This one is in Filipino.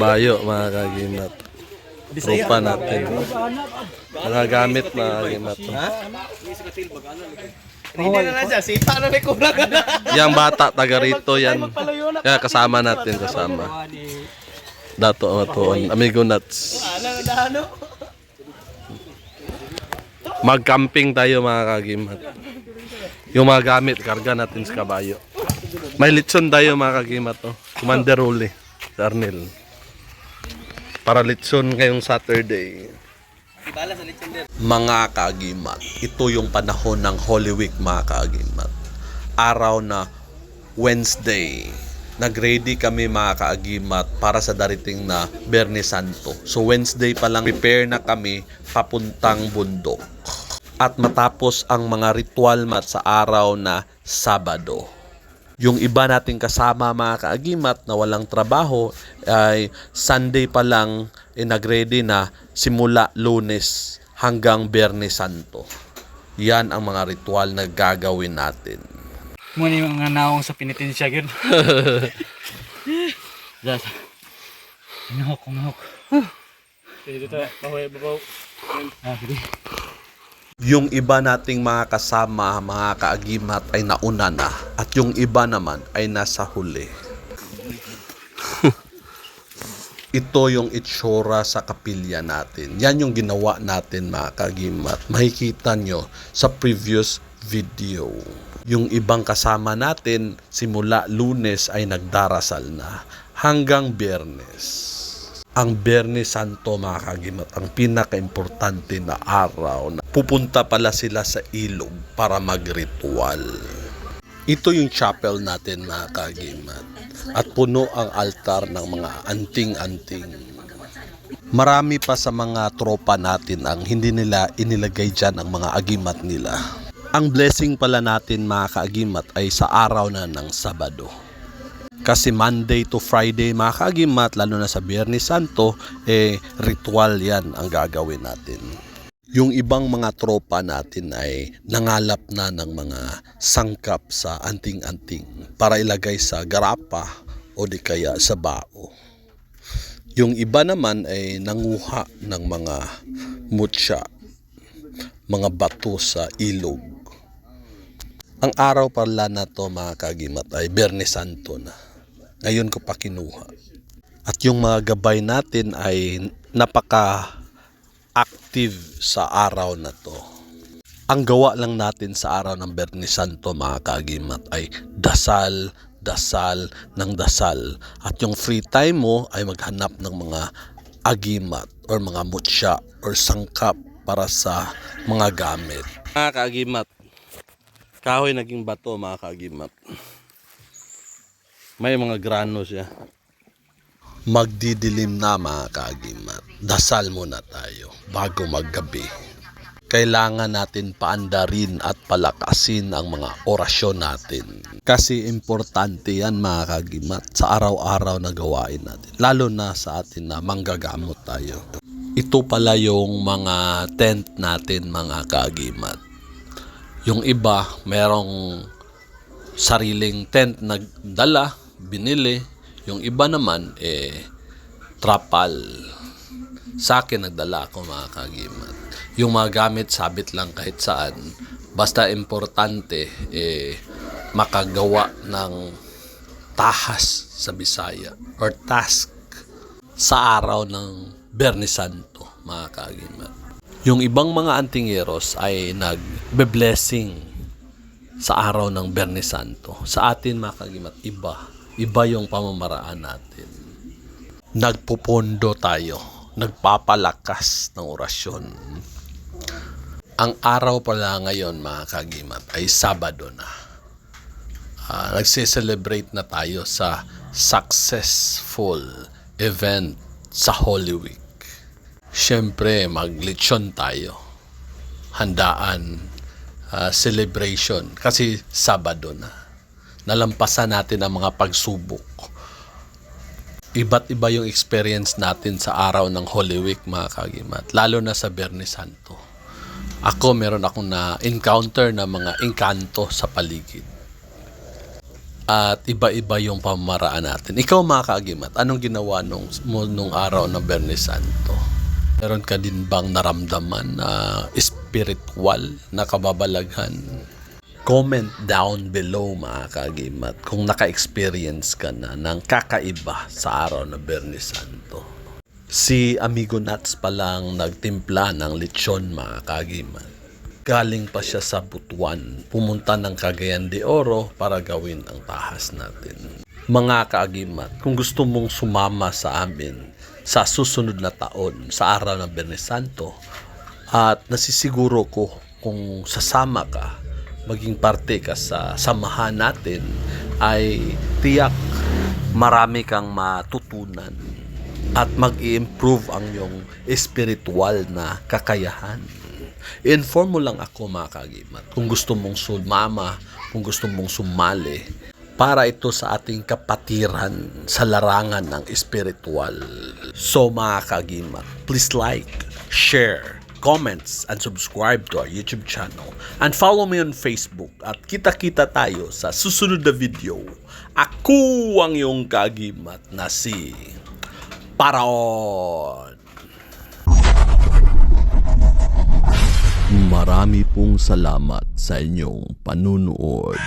kabayo mga kagimat. Tropa natin. Nagagamit mga kagimat. Hindi na lang siya, sita na may kulang. Yang bata taga rito yan. Kaya kasama natin kasama. Dato matuon. Amigo nuts. Mag-camping tayo mga kagimat. Yung mga gamit, karga natin sa kabayo. May litson tayo mga kagimat. Oh. Commander Uli. Arnel. Para litson ngayong Saturday. Mga kaagimat, ito yung panahon ng Holy Week mga kaagimat. Araw na Wednesday. Nag-ready kami mga kaagimat para sa darating na Biyernes Santo. So Wednesday pa lang prepare na kami papuntang bundok. At matapos ang mga ritual mat sa araw na Sabado. Yung iba nating kasama mga kaagimat na walang trabaho ay Sunday pa lang nag-ready na simula Lunes hanggang Biyernes Santo. Yan ang mga ritual na gagawin natin. Muna yung mga naong sa pinitensya yun. Diyas. Nahok. Dito tayo, babaw. Sige. Yung iba nating mga kasama, mga kaagimat ay nauna na at yung iba naman ay nasa huli. Ito yung itsura sa kapilya natin. Yan yung ginawa natin mga kaagimat. Makikita nyo sa previous video. Yung ibang kasama natin simula Lunes ay nagdarasal na hanggang Biyernes. Ang Biyernes Santo mga kagimat, ang pinaka-importante na araw na pupunta pala sila sa ilog para mag-ritual. Ito yung chapel natin mga kagimat at puno ang altar ng mga anting-anting. Marami pa sa mga tropa natin ang hindi nila inilagay dyan ang mga agimat nila. Ang blessing pala natin mga kaagimat ay sa araw na ng Sabado. Kasi Monday to Friday mga kaagimat, lalo na sa Biyernes Santo, ritual yan ang gagawin natin. Yung ibang mga tropa natin ay nangalap na ng mga sangkap sa anting-anting para ilagay sa garapa o di kaya sa bao. Yung iba naman ay nanguha ng mga mutya, mga bato sa ilog. Ang araw pala na to mga kaagimat ay Biyernes Santo na. Ngayon ko pa kinuha. At yung mga gabay natin ay napaka-active sa araw na to. Ang gawa lang natin sa araw ng Biyernes Santo mga kaagimat ay dasal ng dasal. At yung free time mo ay maghanap ng mga agimat or mga mutya or sangkap para sa mga gamit. Mga kaagimat, kahoy naging bato mga kaagimat. May mga grano siya. Magdidilim na mga kaagimat. Dasal muna tayo bago maggabi. Kailangan natin paandarin at palakasin ang mga orasyon natin. Kasi importante yan mga kaagimat sa araw-araw na gawain natin. Lalo na sa atin na manggagamot tayo. Ito pala yung mga tent natin mga kaagimat. Yung iba merong sariling tent na dala, binili. Yung iba naman trapal. Sa akin nagdala ako mga kaagimat. Yung mga gamit sabit lang kahit saan. Basta importante makagawa ng tahas sa Bisaya or task sa araw ng Biyernes Santo mga kaagimat. Yung ibang mga antingeros ay nagbe-blessing sa araw ng Biyernes Santo. Sa atin mga kaagimat, iba yung pamamaraan natin. Nagpupondo tayo, nagpapalakas ng orasyon. Ang araw pala ngayon mga kaagimat ay Sabado na. Nagse-celebrate na tayo sa successful event sa Holy Week. Siyempre, maglitsyon tayo. Handaan, celebration. Kasi Sabado na. Nalampasan natin ang mga pagsubok. Iba't iba yung experience natin sa araw ng Holy Week mga kaagimat. Lalo na sa Biyernes Santo. Meron akong na-encounter na mga engkanto sa paligid. At iba-iba yung pamaraan natin. Ikaw mga kaagimat, anong ginawa nung araw ng Bernes Santo? Meron ka din bang naramdaman na spiritual na kababalaghan? Comment down below mga kaagimat kung naka-experience ka na ng kakaiba sa araw ng Bernes Santo. Si Amigo Nuts pa lang nagtimpla ng lechon mga kaagimat. Galing pa siya sa Butuan, pumunta ng Cagayan de Oro para gawin ang tahas natin. Mga kaagimat, kung gusto mong sumama sa amin sa susunod na taon, sa araw ng Bernes Santo, at nasisiguro ko kung sasama ka, maging parte ka sa samahan natin, ay tiyak marami kang matutunan at mag-i-improve ang iyong espiritual na kakayahan. Inform mo lang ako mga kaagimat kung gusto mong sumama, kung gusto mong sumali para ito sa ating kapatiran sa larangan ng espiritual. So mga kaagimat, please like, share, comments, and subscribe to our YouTube channel. And follow me on Facebook at kita-kita tayo sa susunod na video. Ako ang iyong kaagimat na si Paraon. Marami pong salamat sa inyong panunood.